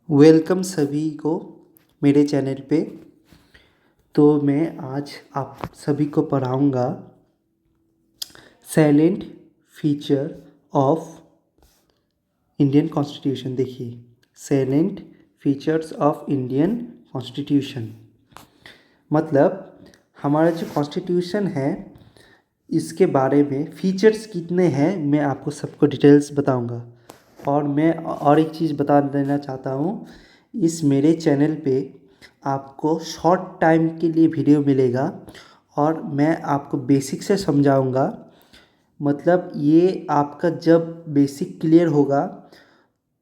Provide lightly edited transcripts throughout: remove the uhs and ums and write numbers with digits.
Welcome सभी को मेरे चैनल पे। तो मैं आज आप सभी को पढ़ाऊँगा silent feature of Indian constitution. देखिए, silent features of Indian constitution मतलब हमारा जो कॉन्स्टिट्यूशन है इसके बारे में फीचर्स कितने हैं मैं आपको सबको डिटेल्स बताऊंगा। और मैं और एक चीज़ बता देना चाहता हूँ, इस मेरे चैनल पे आपको शॉर्ट टाइम के लिए वीडियो मिलेगा और मैं आपको बेसिक से समझाऊंगा। मतलब ये आपका जब बेसिक क्लियर होगा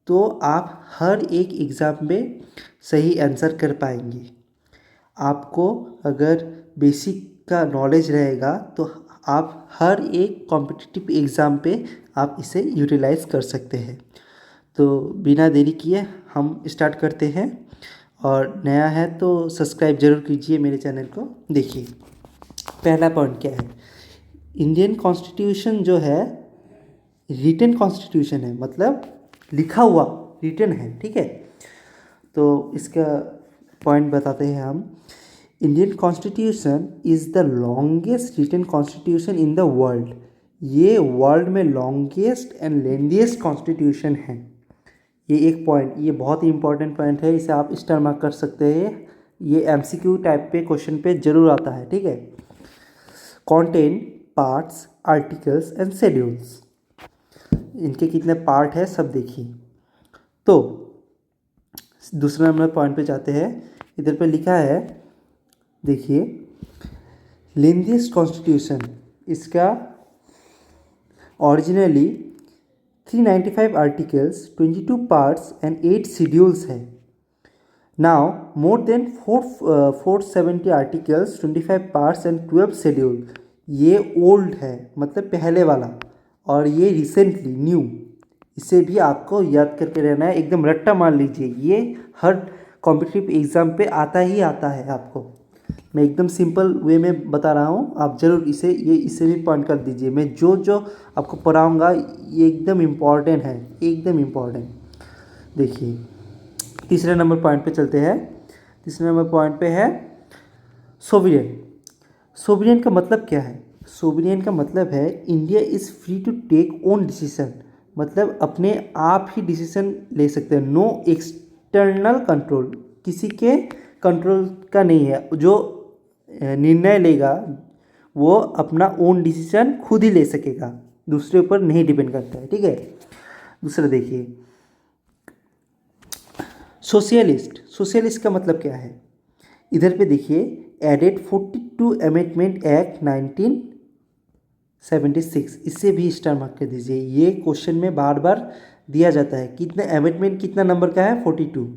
तो आप हर एक एग्ज़ाम में सही आंसर कर पाएंगे। आपको अगर बेसिक का नॉलेज रहेगा तो आप हर एक कॉम्पिटिटिव एग्ज़ाम पे आप इसे यूटिलाइज़ कर सकते हैं। तो बिना देरी किए हम स्टार्ट करते हैं। और नया है तो सब्सक्राइब ज़रूर कीजिए मेरे चैनल को। देखिए, पहला पॉइंट क्या है। इंडियन कॉन्स्टिट्यूशन जो है रिटन कॉन्स्टिट्यूशन है, मतलब लिखा हुआ रिटन है, ठीक है। तो इसका पॉइंट बताते हैं हम। Indian constitution is the longest written constitution in the world. ये वर्ल्ड में लॉन्गेस्ट एंड लेंथीएस्ट कॉन्स्टिट्यूशन है। ये एक पॉइंट, ये बहुत ही इंपॉर्टेंट पॉइंट है, इसे आप स्टार मार्क कर सकते हैं। ये एमसीक्यू टाइप पे क्वेश्चन पे जरूर आता है, ठीक है। Contain parts articles and schedules, इनके कितने पार्ट है सब देखिए। तो दूसरा नंबर पॉइंट पे जाते हैं। इधर पे लिखा है, देखिए, लेंथीएस्ट कॉन्स्टिट्यूशन, इसका originally 395 articles 22 parts and 8 schedules है। Now more than 470 articles 25 parts and 12 schedule. ये ओल्ड है, मतलब पहले वाला, और ये रिसेंटली न्यू। इसे भी आपको याद करके रहना है, एकदम रट्टा मार लीजिए। ये हर कॉम्पिटिटिव एग्ज़ाम पे आता ही आता है आपको। मैं एकदम सिंपल वे में बता रहा हूँ, आप ज़रूर इसे भी पॉइंट कर दीजिए। मैं जो जो आपको पढ़ाऊँगा ये एकदम इम्पॉर्टेंट है, एकदम इम्पॉर्टेंट। देखिए, तीसरे नंबर पॉइंट पे चलते हैं। तीसरे नंबर पॉइंट पे है सोवरियन। सोवरियन का मतलब क्या है। सोवरियन का मतलब है India is free to take own decision, मतलब अपने आप ही डिसीजन ले सकते हैं। नो एक्सटर्नल कंट्रोल, किसी के कंट्रोल का नहीं है। जो निर्णय लेगा वो अपना ओन डिसीजन खुद ही ले सकेगा, दूसरे ऊपर नहीं डिपेंड करता है, ठीक है। दूसरा देखिए, सोशलिस्ट। सोशलिस्ट का मतलब क्या है। इधर पे देखिए, एडेड 42 अमेंडमेंट एक्ट 1976, इससे भी स्टार मार्क कर दीजिए। ये क्वेश्चन में बार बार दिया जाता है। कितने अमेंडमेंट कितना नंबर का है, 42।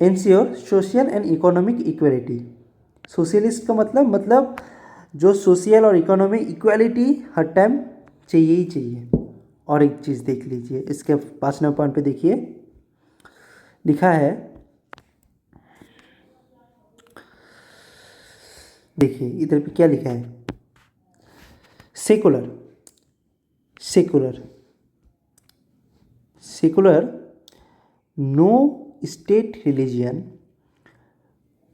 Ensure social and economic equality. Socialist का मतलब जो सोशल और इकोनॉमिक इक्वलिटी हर टाइम चाहिए ही चाहिए। और एक चीज़ देख लीजिए, इसके 5 नंबर पॉइंट पे देखिए, लिखा है, देखिए इधर पे क्या लिखा है। Secular, secular, secular, no state religion,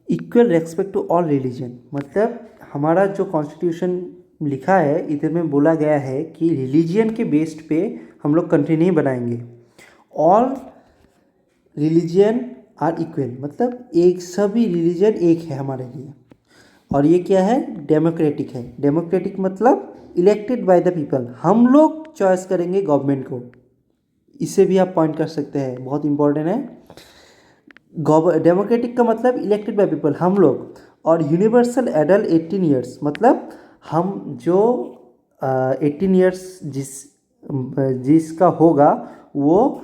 equal respect to all religion. मतलब हमारा जो कॉन्स्टिट्यूशन लिखा है, इधर में बोला गया है कि रिलीजियन के बेस्ड पे हम लोग कंट्री नहीं बनाएंगे। ऑल रिलीजियन आर इक्वल, मतलब एक सभी रिलीजन एक है हमारे लिए। और ये क्या है, डेमोक्रेटिक है। डेमोक्रेटिक मतलब इलेक्टेड बाय द पीपल, हम लोग चॉइस करेंगे गवर्नमेंट को। इसे भी आप पॉइंट कर सकते हैं, बहुत इंपॉर्टेंट है। डेमोक्रेटिक का मतलब इलेक्टेड बाय पीपल, हम लोग। और यूनिवर्सल एडल्ट 18 ईयर्स, मतलब हम जो 18 ईयर्स जिसका होगा वो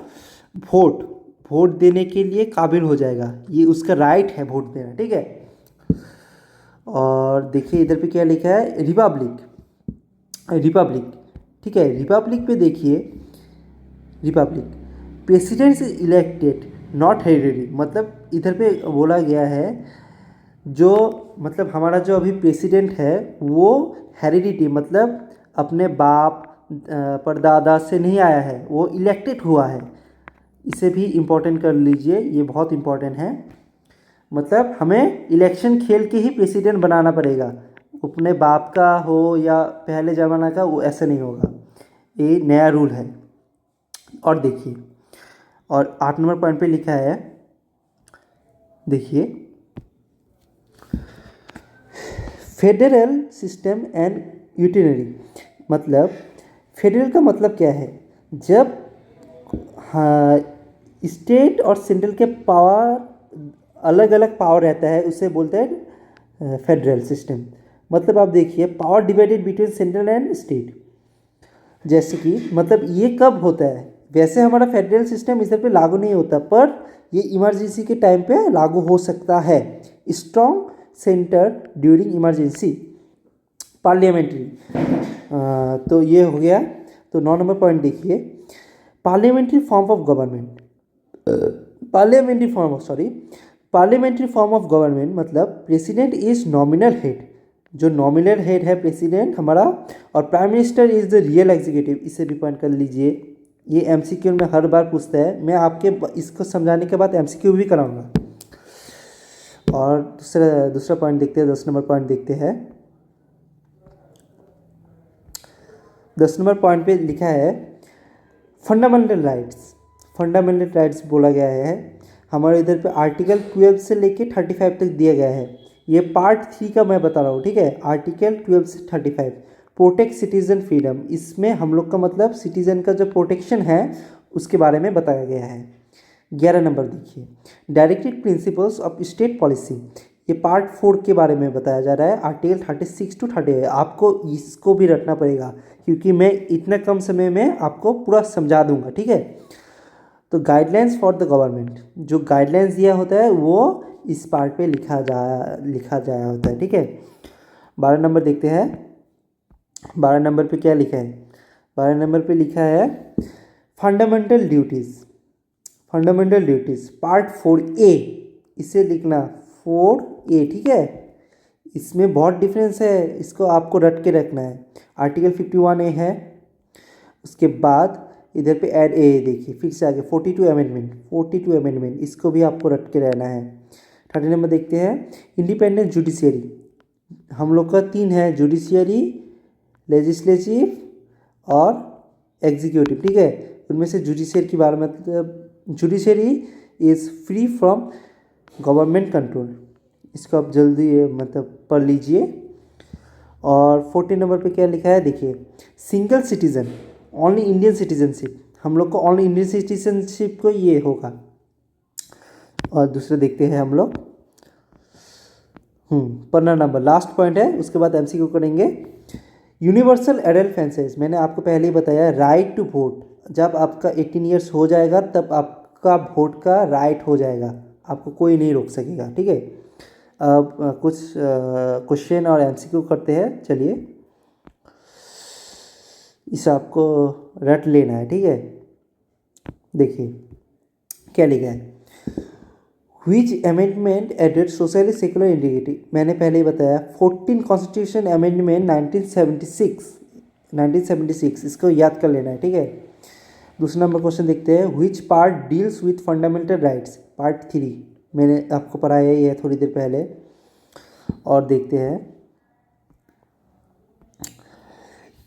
वोट वोट देने के लिए काबिल हो जाएगा। ये उसका राइट है वोट देना, ठीक है। और देखिए इधर पे क्या लिखा है, रिपब्लिक, रिपब्लिक, ठीक है। रिपब्लिक पे देखिए, Republic, president is elected not hereditary, मतलब इधर पे बोला गया है जो, मतलब हमारा जो अभी प्रेसिडेंट है वो हेरिडिटी, मतलब अपने बाप परदादा से नहीं आया है, वो इलेक्टेड हुआ है। इसे भी इम्पोर्टेंट कर लीजिए, ये बहुत इम्पोर्टेंट है। मतलब हमें इलेक्शन खेल के ही प्रेसिडेंट बनाना पड़ेगा, अपने बाप का हो या पहले ज़माना का, वो ऐसा नहीं होगा, ये नया रूल है। और देखिए, और 8 नंबर पॉइंट पे लिखा है, देखिए, फेडरल सिस्टम एंड यूटिनरी। मतलब फेडरल का मतलब क्या है, जब हाँ स्टेट और सेंट्रल के पावर अलग अलग पावर रहता है, उसे बोलते हैं फेडरल सिस्टम। मतलब आप देखिए, power divided between central and state. जैसे कि मतलब ये कब होता है, वैसे हमारा फेडरल सिस्टम इधर पे लागू नहीं होता, पर ये इमरजेंसी के टाइम पे लागू हो सकता है। Strong centre during emergency. Parliamentary, तो ये हो गया। तो 9 नंबर पॉइंट देखिए, parliamentary form of government. Parliamentary form of government मतलब प्रेसिडेंट इज नॉमिनल हेड, जो नॉमिनल हेड है प्रेसिडेंट हमारा, और prime minister is the real executive. इसे भी पॉइंट कर लीजिए, ये एमसीक्यू में हर बार पूछता है, मैं आपके इसको समझाने के बाद एमसीक्यू भी कराऊंगा। और दूसरा पॉइंट देखते हैं, 10 नंबर पॉइंट देखते हैं। 10 नंबर पॉइंट पे लिखा है फंडामेंटल राइट्स। फंडामेंटल राइट्स बोला गया है, हमारे इधर पे आर्टिकल 12 से लेके 35 तक दिया गया है। ये पार्ट 3 का मैं बता रहा हूँ, ठीक है। आर्टिकल 12 से 35, प्रोटेक्ट सिटीजन फ्रीडम। इसमें हम लोग का मतलब सिटीजन का जो प्रोटेक्शन है उसके बारे में बताया गया है। 11 नंबर देखिए, directive principles of state policy. ये पार्ट 4 के बारे में बताया जा रहा है, आर्टिकल 36 टू 38। आपको इसको भी रटना पड़ेगा, क्योंकि मैं इतना कम समय में आपको पूरा समझा दूंगा, ठीक है। तो गाइडलाइंस फॉर द गवर्नमेंट, जो गाइडलाइंस दिया होता है वो इस पार्ट पे लिखा जाया होता है, ठीक है। 12 नंबर देखते हैं, 12 नंबर पे क्या लिखा है। 12 नंबर पे लिखा है fundamental duties. Fundamental duties part 4A, इसे लिखना 4A, ठीक है। इसमें बहुत डिफरेंस है, इसको आपको रट के रखना है। आर्टिकल 51A है, उसके बाद इधर पे ऐड ए देखिए, फिर से आगे 42 अमेंडमेंट, 42 अमेंडमेंट, इसको भी आपको रट के रहना है। 30 नंबर देखते हैं, इंडिपेंडेंट जुडिशियरी। हम लोग का 3 है, जुडिशियरी, लेजिस्लेटिव और एग्जीक्यूटिव, ठीक है। उनमें से जुडिशियरी की बात, मतलब judiciary is free from government control. इसको आप जल्दी मतलब पढ़ लीजिए। और 14 नंबर पे क्या लिखा है देखिए, single citizen only Indian citizenship. हम लोग को ओनली इंडियन सिटीजनशिप को ये होगा। और दूसरे देखते हैं हम लोग 15 नंबर लास्ट पॉइंट है, उसके बाद एमसीक्यू करेंगे। यूनिवर्सल एडल्ट फ्रेंचाइज, मैंने आपको पहले ही बताया, राइट टू वोट। जब आपका 18 ईयर्स हो जाएगा तब आपका वोट का राइट हो जाएगा, आपको कोई नहीं रोक सकेगा, ठीक है। अब कुछ क्वेश्चन और एमसीक्यू करते हैं, चलिए। इसे आपको रट लेना है, ठीक है। देखिए क्या लिखा है, which amendment added socially secular integrity. मैंने पहले ही बताया 14 कॉन्स्टिट्यूशन अमेंडमेंट 1976, इसको याद कर लेना है, ठीक है। दूसरा नंबर क्वेश्चन देखते हैं, which part deals with fundamental rights, part 3, मैंने आपको पढ़ाया ये थोड़ी देर पहले। और देखते हैं,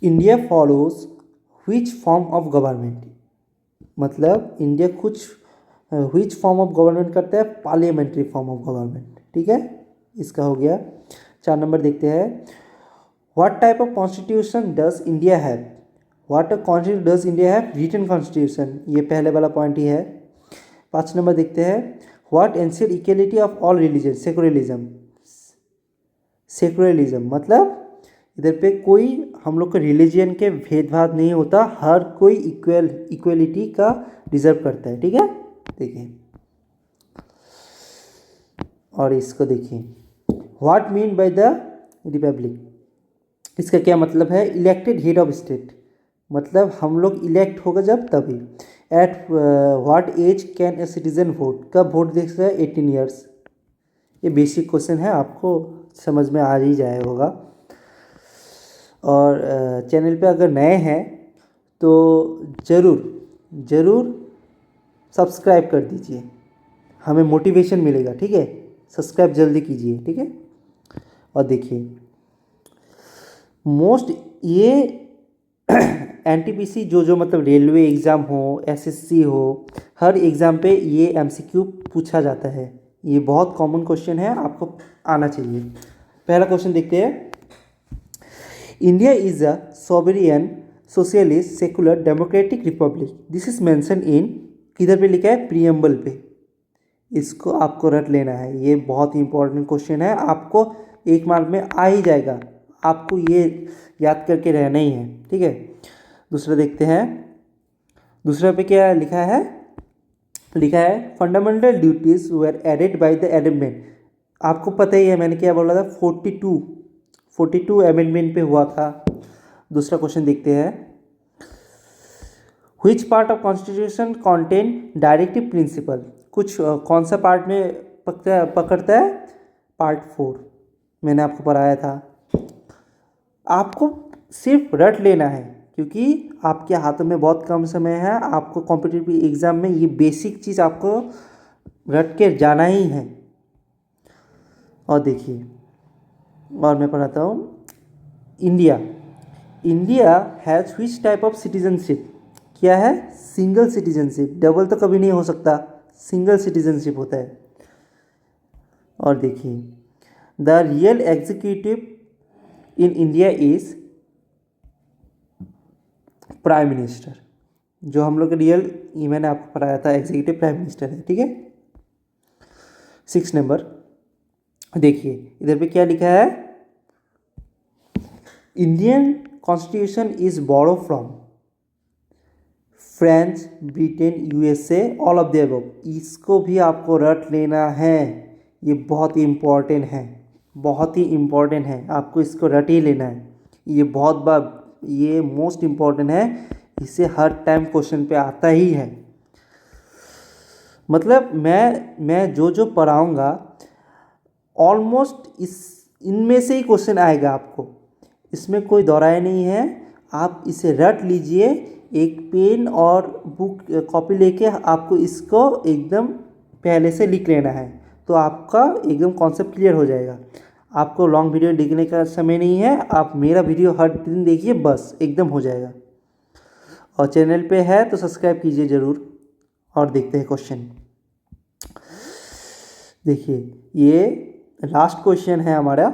India follows which form of government. मतलब इंडिया कुछ व्हिच फॉर्म ऑफ गवर्नमेंट करता है, पार्लियामेंट्री फॉर्म ऑफ गवर्नमेंट, ठीक है। इसका हो गया। 4 नंबर देखते हैं, what type of constitution does India have. What constitution does India have, written constitution, ये पहले वाला पॉइंट ही है। 5 नंबर देखते हैं, what ensure equality of all religion, secularism. Secularism मतलब इधर पे कोई हम लोग का रिलीजन के भेदभाव नहीं होता, हर कोई इक्वलिटी का डिजर्व करता है, ठीक है। देखिए और इसको देखिए, what mean by the Republic, इसका क्या मतलब है, इलेक्टेड हेड ऑफ स्टेट। मतलब हम लोग इलेक्ट होगा जब तभी। At what age can a citizen vote, कब वोट दे सकता है, 18 ईयर्स। ये बेसिक क्वेश्चन है, आपको समझ में आ ही जाए होगा। और चैनल पे अगर नए हैं तो ज़रूर सब्सक्राइब कर दीजिए, हमें मोटिवेशन मिलेगा। ठीक है, सब्सक्राइब जल्दी कीजिए। ठीक है, और देखिए मोस्ट ये एनटीपीसी जो मतलब रेलवे एग्ज़ाम हो, एसएससी हो, हर एग्ज़ाम पे ये एमसीक्यू पूछा जाता है। ये बहुत कॉमन क्वेश्चन है, आपको आना चाहिए। पहला क्वेश्चन देखते हैं। India is a sovereign socialist secular democratic Republic, this is mention in, किधर पे लिखा है, प्रीएम्बल पे। इसको आपको रट लेना है, ये बहुत ही इंपॉर्टेंट क्वेश्चन है, आपको 1 मार्क में आ ही जाएगा, आपको ये याद करके रहना ही है। ठीक है, दूसरा देखते हैं। दूसरा पे क्या लिखा है, लिखा है fundamental duties were added by the amendment. आपको पता ही है, मैंने क्या बोला था, 42 अमेंडमेंट पे हुआ था। दूसरा क्वेश्चन देखते हैं। Which part of constitution contain directive principle, कुछ कौन सा पार्ट में पकड़ता है, पार्ट 4 मैंने आपको पढ़ाया था। आपको सिर्फ रट लेना है, क्योंकि आपके हाथों में बहुत कम समय है, आपको कॉम्पिटिटिव एग्ज़ाम में ये बेसिक चीज़ आपको रट के जाना ही है। और देखिए, और मैं पढ़ाता हूँ। India has which type of citizenship, क्या है, सिंगल सिटीजनशिप, डबल तो कभी नहीं हो सकता, सिंगल सिटीजनशिप होता है। और देखिए, the real executive in India is prime minister, जो हम लोग रियल, ये मैंने आपको पढ़ाया था, एग्जीक्यूटिव प्राइम मिनिस्टर है। ठीक है, 6 नंबर देखिए, इधर पे क्या लिखा है, Indian constitution is borrow from France, Britain, USA, all of the above. इसको भी आपको रट लेना है, ये बहुत ही इम्पोर्टेंट है, बहुत ही इम्पोर्टेंट है, आपको इसको रट ही लेना है। ये बहुत बार, ये मोस्ट इम्पॉर्टेंट है, इससे हर टाइम क्वेश्चन पे आता ही है। मतलब मैं जो पढ़ाऊँगा ऑलमोस्ट इनमें से ही क्वेश्चन आएगा आपको, इसमें कोई दौराय नहीं है। आप इसे रट लीजिए, एक पेन और बुक कॉपी लेके आपको इसको एकदम पहले से लिख लेना है, तो आपका एकदम कॉन्सेप्ट क्लियर हो जाएगा। आपको लॉन्ग वीडियो देखने का समय नहीं है, आप मेरा वीडियो हर दिन देखिए, बस एकदम हो जाएगा। और चैनल पे है तो सब्सक्राइब कीजिए ज़रूर। और देखते हैं क्वेश्चन। देखिए, ये लास्ट क्वेश्चन है हमारा।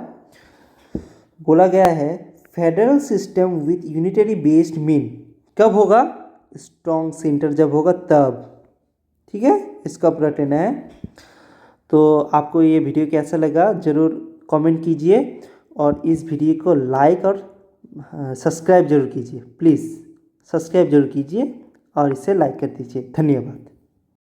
बोला गया है federal system with unitary based mean कब होगा, स्ट्रॉन्ग सेंटर जब होगा तब। ठीक है, इसका रटना है। तो आपको ये वीडियो कैसा लगा ज़रूर कमेंट कीजिए, और इस वीडियो को लाइक और सब्सक्राइब जरूर कीजिए। प्लीज़ सब्सक्राइब जरूर कीजिए और इसे लाइक कर दीजिए। धन्यवाद।